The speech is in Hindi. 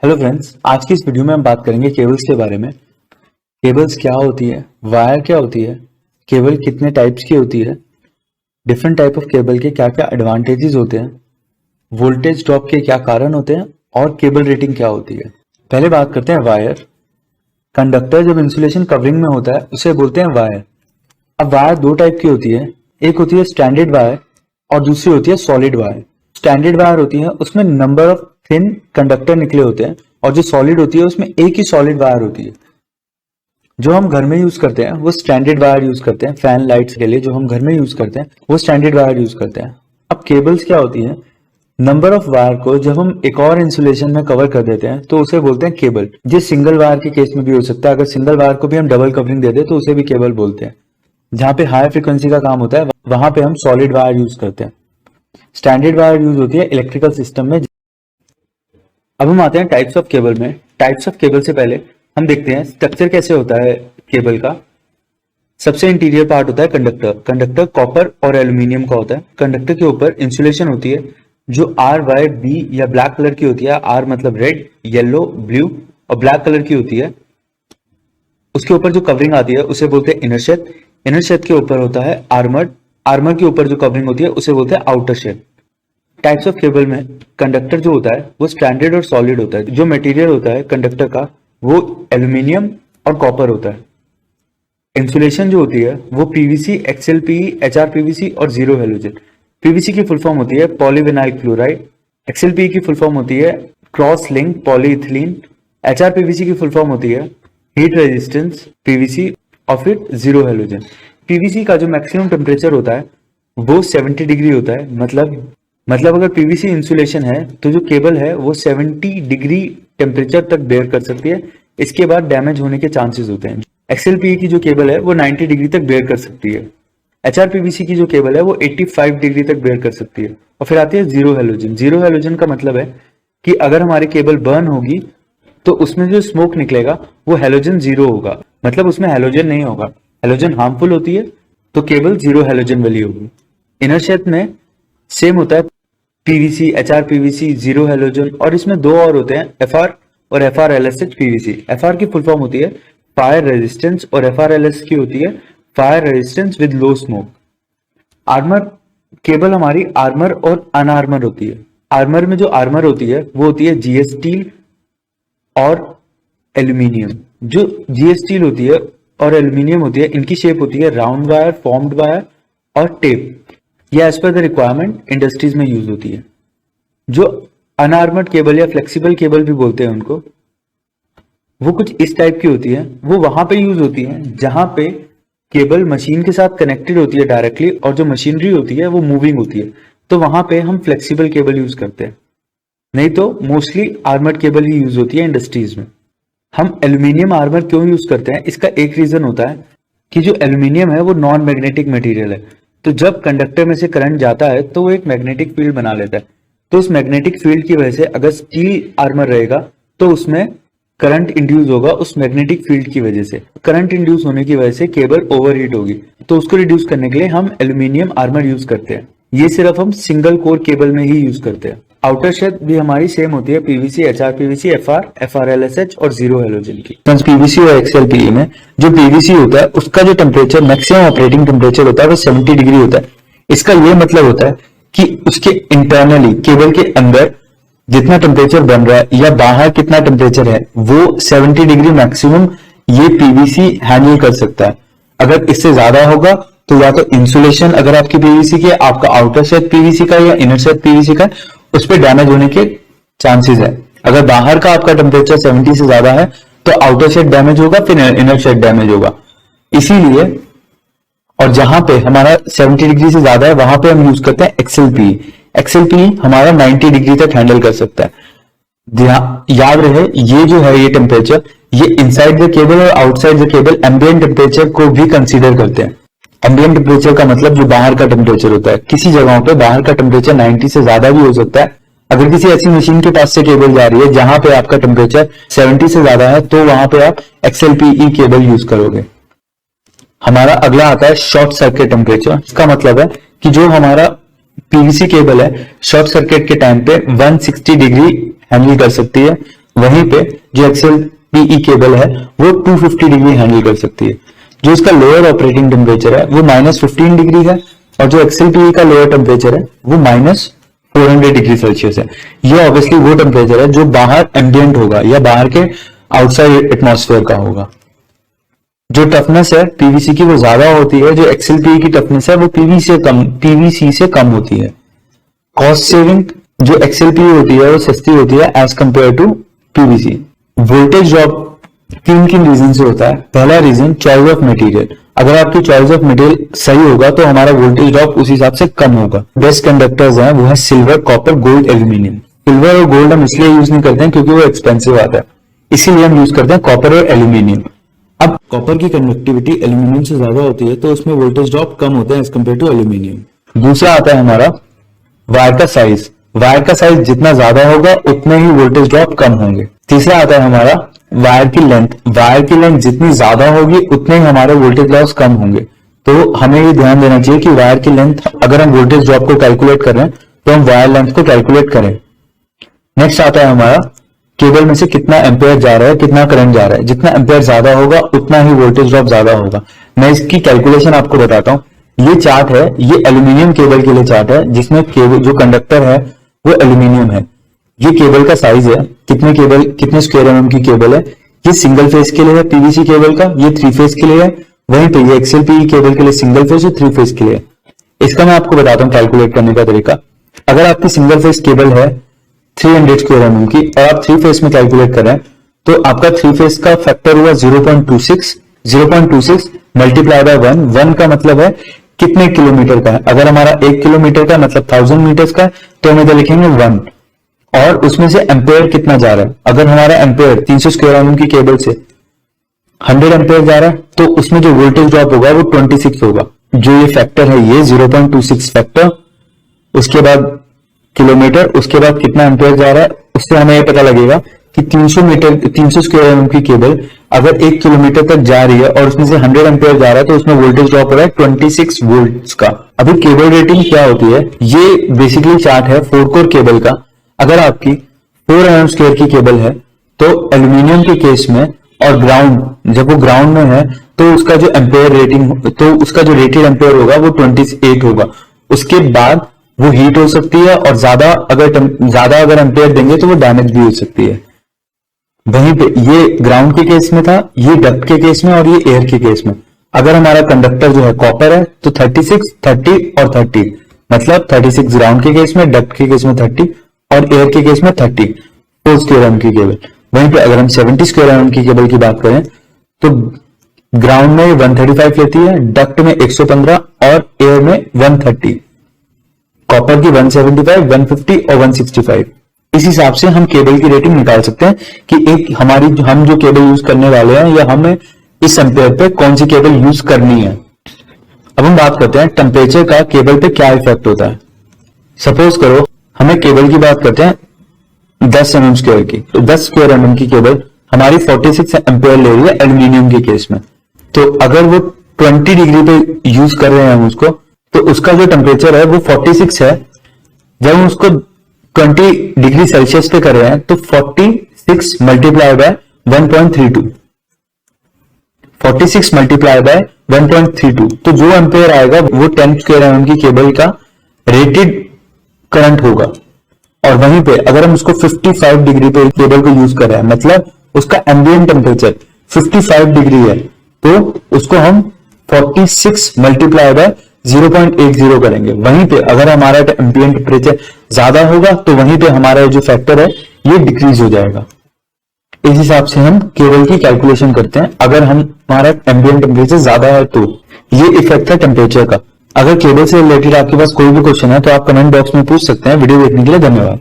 हेलो फ्रेंड्स, आज की इस वीडियो में हम बात करेंगे केबल्स के बारे में। केबल्स क्या होती है, वायर क्या होती है, केबल कितने टाइप्स की होती है, डिफरेंट टाइप ऑफ केबल के क्या क्या एडवांटेजेस होते हैं, वोल्टेज ड्रॉप के क्या कारण होते हैं और केबल रेटिंग क्या होती है। पहले बात करते हैं वायर। कंडक्टर जब इंसुलेशन कवरिंग में होता है उसे बोलते हैं वायर। अब वायर दो टाइप की होती है, एक होती है स्टैंडर्ड वायर और दूसरी होती है सॉलिड वायर। स्टैंडर्ड वायर होती है उसमें नंबर ऑफ थिन कंडक्टर निकले होते हैं और जो सॉलिड होती है उसमें एक ही सॉलिड वायर होती है। जो हम घर में यूज करते हैं वो स्टैंडर्ड वायर यूज करते हैं। फैन लाइट्स के लिए जो हम घर में यूज करते हैं वो स्टैंडर्ड वायर यूज करते हैं। अब केबल्स क्या होती है, नंबर ऑफ वायर को जब हम एक और इंसुलेशन में कवर कर देते हैं तो उसे बोलते हैं केबल। ये सिंगल वायर के केस में भी हो सकता है, अगर सिंगल वायर को भी हम डबल कवरिंग दे दें तो उसे भी केबल बोलते हैं। जहां पे हाई फ्रिक्वेंसी का काम होता है वहां पे हम सॉलिड वायर यूज करते हैं। स्टैंडर्ड वायर यूज होती है इलेक्ट्रिकल सिस्टम में। अब हम आते हैं टाइप्स ऑफ केबल में। टाइप्स ऑफ केबल से पहले हम देखते हैं स्ट्रक्चर कैसे होता है केबल का। सबसे इंटीरियर पार्ट होता है कंडक्टर। कंडक्टर कॉपर और एल्यूमिनियम का होता है। कंडक्टर के ऊपर इंसुलेशन होती है जो आर वाई बी या ब्लैक कलर की होती है। आर मतलब रेड, येलो, ब्लू और ब्लैक कलर की होती है। उसके ऊपर जो कवरिंग आती है उसे बोलते हैं इनर शेड। इनर शेड के ऊपर होता है आर्मर। आर्मर के ऊपर जो कवरिंग होती है उसे बोलते हैं outer sheath. Types of cable में कंडक्टर जो होता है वो स्टैंडर्ड और सॉलिड होता है। जो मटेरियल होता है कंडक्टर का वो एल्यूमिनियम और कॉपर होता है। इंसुलेशन जो होती है वो पीवीसी, एक्सएलपीई, एचआरपीवीसी और जीरो हैलोजन। पीवीसी की फुल फॉर्म होती है पॉलीविनाइल क्लोराइड। एक्सएलपीई की फुल फॉर्म होती है क्रॉस लिंक पॉलीइथिलीन। एचआरपीवीसी की फुल फॉर्म होती है हीट रेजिस्टेंस पीवीसी और फिर जीरो हैलोजन। पीवीसी का जो मैक्सिमम टेम्परेचर होता है वो 70 डिग्री होता है। मतलब अगर पीवीसी इंसुलेशन है तो जो केबल है वो 70 डिग्री टेम्परेचर तक बेयर कर सकती है। इसके बाद डैमेज होने के चांसेस होते हैं। एक्सएलपीई की जो केबल है वो 90 डिग्री तक बेयर कर सकती है। एचआरपीवीसी की जो केबल है वो 85 डिग्री तक बेयर कर सकती है। और फिर आती है जीरो हैलोजन। जीरो हैलोजन का मतलब है कि अगर हमारी केबल बर्न होगी तो उसमें जो स्मोक निकलेगा वो हैलोजन जीरो होगा, मतलब उसमें हैलोजन नहीं होगा। हैलोजन हार्मफुल होती है तो केबल जीरो हैलोजन वाली होगी। इनर शेड में सेम होता है पीवीसी, एचआरपीवीसी, जीरो हैलोजन और इसमें दो और होते हैं एफआर और एफआरएलएसएच पीवीसी। एफआर की फुल फॉर्म होती है फायर रेजिस्टेंस और एफआरएलएस की होती है fire resistance with low smoke. Armour cable हमारी आर्मर और अनआर्मर होती है। आर्मर में जो आर्मर होती है वो होती है जीएस स्टील और एल्यूमिनियम। जो जीएस स्टील होती है और एल्यूमिनियम होती है इनकी शेप होती है राउंड वायर, फॉर्म्ड वायर और टेप। यह as per the requirement industries में यूज होती है। जो अनआर्मर्ड केबल या फ्लेक्सिबल केबल भी बोलते हैं उनको, वो कुछ इस टाइप की होती है। वो वहां पे यूज होती है जहां पे केबल मशीन के साथ कनेक्टेड होती है डायरेक्टली और जो मशीनरी होती है वो मूविंग होती है, तो वहां पे हम फ्लेक्सिबल केबल यूज करते हैं। नहीं तो मोस्टली आर्मर्ड केबल ही यूज होती है इंडस्ट्रीज में। हम एल्यूमिनियम आर्मर क्यों यूज करते हैं, इसका एक रीजन होता है कि जो एल्यूमिनियम है वो नॉन मैग्नेटिक मटेरियल है। तो जब कंडक्टर में से करंट जाता है तो वो एक मैग्नेटिक फील्ड बना लेता है। तो उस मैग्नेटिक फील्ड की वजह से अगर स्टील आर्मर रहेगा तो उसमें करंट इंड्यूस होगा उस मैग्नेटिक फील्ड की वजह से। करंट इंड्यूस होने की वजह से केबल ओवरहीट होगी, तो उसको रिड्यूस करने के लिए हम एल्यूमिनियम आर्मर यूज करते हैं। ये सिर्फ हम सिंगल कोर केबल में ही यूज करते हैं। आउटर शेड भी हमारी सेम होती है पीवीसी, एचआरपीवीसी, एफआर, एफआरएलएसएच और जीरो हैलोजन की। पीवीसी और एक्सएलपीई में जो पीवीसी होता है उसका जो टेम्परेचर मैक्सिमम ऑपरेटिंग टेम्परेचर होता है वो 70 डिग्री होता है। इसका ये मतलब होता है कि उसके इंटरनली केबल के अंदर जितना टेम्परेचर बन रहा है या बाहर कितना टेम्परेचर है वो 70 डिग्री मैक्सिमम ये पीवीसी हैंडल कर सकता है। अगर इससे ज्यादा होगा तो या तो इंसुलेशन अगर आपकी पीवीसी की, आपका आउटर शेड पीवीसी का या इनर शेड पीवीसी का, उस पर डैमेज होने के चांसेस है। अगर बाहर का आपका टेम्परेचर 70 से ज्यादा है तो आउटर शेड डैमेज होगा, फिर इनर शेड डैमेज होगा। इसीलिए और जहां पे हमारा 70 डिग्री से ज्यादा है वहां पे हम यूज करते हैं एक्सएलपीई। एक्सएलपीई हमारा 90 डिग्री तक हैंडल कर सकता है। याद रहे ये जो है ये टेम्परेचर ये इनसाइड द केबल और outside the cable ambient temperature को भी कंसीडर करते हैं। एम्बिएंट टेम्परेचर का मतलब जो बाहर का टेम्परेचर होता है। किसी जगहों पे बाहर का टेम्परेचर 90 से ज्यादा भी हो सकता है। अगर किसी ऐसी मशीन के पास से केबल जा रही है जहां पे आपका टेम्परेचर 70 से ज्यादा है तो वहां पे आप एक्सएलपीई केबल यूज करोगे। हमारा अगला आता है शॉर्ट सर्किट टेम्परेचर। इसका मतलब है कि जो हमारा पीवीसी केबल है शॉर्ट सर्किट के टाइम पे 160 डिग्री हैंडल कर सकती है। वहीं पे जो XLPE केबल है वो 250 डिग्री हैंडल कर सकती है। जो इसका लोअर ऑपरेटिंग टेम्परेचर है वो -15 डिग्री है और जो XLPE का लोअर टेम्परेचर है वो -400 डिग्री सेल्सियस है। ये ऑब्वियसली वो टेम्परेचर है जो बाहर एम्बिएंट होगा या बाहर के आउटसाइड एटमॉस्फेयर का होगा। जो टफनेस है पीवीसी की वो ज्यादा होती है, जो XLPE की टफनेस है वो पीवीसी से कम होती है। कॉस्ट सेविंग, जो XLPE होती है वो सस्ती होती है as compared to PVC. Voltage drop तीन रीजन से होता है। पहला रीजन चॉइस ऑफ मटेरियल, अगर आपकी चॉइस ऑफ मटेरियल सही होगा तो हमारा वोल्टेज ड्रॉप उस हिसाब से कम होगा। बेस्ट कंडक्टर्स हैं वो है silver, copper, gold, aluminium. Silver और गोल्ड हम इसलिए यूज नहीं करते हैं क्योंकि वो एक्सपेंसिव आता है, इसीलिए हम यूज करते हैं कॉपर और एल्यूमिनियम। अब कॉपर की कंडक्टिविटी एल्यूमिनियम से ज्यादा होती है तो उसमें वोल्टेज ड्रॉप कम होता है एज कम्पेयर टू एल्यूमिनियम। दूसरा आता है हमारा वायर का साइज। वायर का साइज जितना ज्यादा होगा उतने ही वोल्टेज ड्रॉप कम होंगे। तीसरा आता है हमारा वायर की लेंथ। वायर की लेंथ जितनी ज्यादा होगी उतने ही हमारे वोल्टेज लॉस कम होंगे। तो हमें ये ध्यान देना चाहिए कि वायर की लेंथ, अगर हम वोल्टेज ड्रॉप को कैलकुलेट कर रहे हैं तो हम वायर लेंथ को कैलकुलेट करें। नेक्स्ट आता है हमारा केबल में से कितना एम्पेयर जा रहा है, कितना करंट जा रहा है। जितना एम्पेयर ज्यादा होगा उतना ही वोल्टेज ड्रॉप ज्यादा होगा। मैं इसकी कैलकुलेशन आपको बताता हूं। ये चार्ट है, ये एल्यूमिनियम केबल के लिए चार्ट है जिसमें केबल जो कंडक्टर है वो एल्यूमिनियम है। ये केबल का साइज है, कितने स्क्वायर एमएम की केबल है। ये सिंगल फेज के लिए है पीवीसी केबल का, ये 3 फेज के लिए है। वहीं पे ये XLPE केबल के लिए सिंगल फेज और 3 फेज के लिए। इसका मैं आपको बताता हूँ कैलकुलेट करने का तरीका। अगर आपकी सिंगल फेज केबल है 300 स्क्वायर एमएम की और आप 3 फेज में कैलकुलेट कर रहे हैं तो आपका 3 फेज का फैक्टर हुआ 0.26 मल्टीप्लाई बाय 1 का मतलब है कितने किलोमीटर का है। अगर हमारा 1 किलोमीटर का मतलब 1000 मीटर्स का है तो हम इधर लिखेंगे 1 और उसमें से एम्पेयर कितना जा रहा है। अगर हमारा एम्पेयर 300 स्क्वायर एमएम की केबल से 100 एम्पेयर जा रहा है तो उसमें जो वोल्टेज ड्रॉप होगा वो 26 होगा। जो ये फैक्टर है ये 0.26 फैक्टर, उसके बाद किलोमीटर, उसके बाद कितना एम्पेयर जा रहा है, उससे हमें ये पता लगेगा कि 300 स्क्वायर एमएम की केबल अगर 1 किलोमीटर तक जा रही है और उसमें से 100 एम्पेयर जा रहा है तो उसमें वोल्टेज ड्रॉप हो रहा है 26 वोल्ट्स का। अभी केबल रेटिंग क्या होती है, ये बेसिकली चार्ट है 4 कोर केबल का। अगर आपकी 4 mm स्क्वायर की केबल है तो एल्यूमिनियम के केस में और ग्राउंड, जब वो ग्राउंड में है तो उसका जो एम्पेयर रेटिंग, तो उसका जो रेटेड एम्पेयर होगा वो 28 होगा। उसके बाद वो हीट हो सकती है और ज्यादा अगर एम्पेयर देंगे तो वो डैमेज भी हो सकती है। वहीं पे ये ग्राउंड के केस में था, ये डक्ट के केस में और ये एयर के केस में। अगर हमारा कंडक्टर जो है कॉपर है तो 36, 30 और 30, मतलब 36 ग्राउंड के केस में, डक्ट के केस में 30 और एयर के केस में 30, 4 स्क्वायर एमएम की केबल। वहीं पे अगर हम 70 स्क्वायर एमएम की केबल की बात करें तो ग्राउंड में 135 लेती है, डक्ट में 115 और एयर में 130, कॉपर की 175, 150 और 165। इस हिसाब से हम केबल की रेटिंग निकाल सकते हैं कि हम जो केबल यूज करने वाले हैं या हमें इस एम्पेयर पे कौन सी केबल यूज करनी है। अब हम बात करते हैं टेम्परेचर का केबल पे क्या इफेक्ट होता है। सपोज करो हमें केबल की बात करते हैं 10 mm स्क्वायर की, तो 10 स्क्वायर mm की केबल हमारी 46 एम्पेयर ले रही है एल्यूमिनियम के केस में। तो अगर वो 20 डिग्री पे यूज कर रहे हैं हम उसको, तो उसका जो टेम्परेचर है वो 46 है। जब हम उसको 20 डिग्री सेल्सियस पे कर रहे हैं तो 46 मल्टीप्लाई बाय 1.32, 46 मल्टीप्लाई बाय 1.32, तो जो एम्पेयर आएगा वो 10 स्क्वायर एमएम की केबल का रेटेड करंट होगा। और वहीं पे अगर हम उसको 55 डिग्री पे केबल को यूज कर रहे हैं, मतलब उसका एम्बिएंट टेम्परेचर 55 डिग्री है, तो उसको हम 46 मल्टीप्लाई बाय 0.80 करेंगे। वहीं पे अगर हमारा एम्बिएंट टेम्परेचर ज्यादा होगा तो वहीं पे हमारा जो फैक्टर है ये डिक्रीज हो जाएगा। इस हिसाब से हम केबल की कैलकुलेशन करते हैं। अगर हमारा एम्बिएंट टेम्परेचर ज्यादा है तो ये इफेक्ट है टेम्परेचर का। अगर केबल से रिलेटेड आपके पास कोई भी क्वेश्चन है तो आप कमेंट बॉक्स में पूछ सकते हैं। वीडियो देखने के लिए धन्यवाद।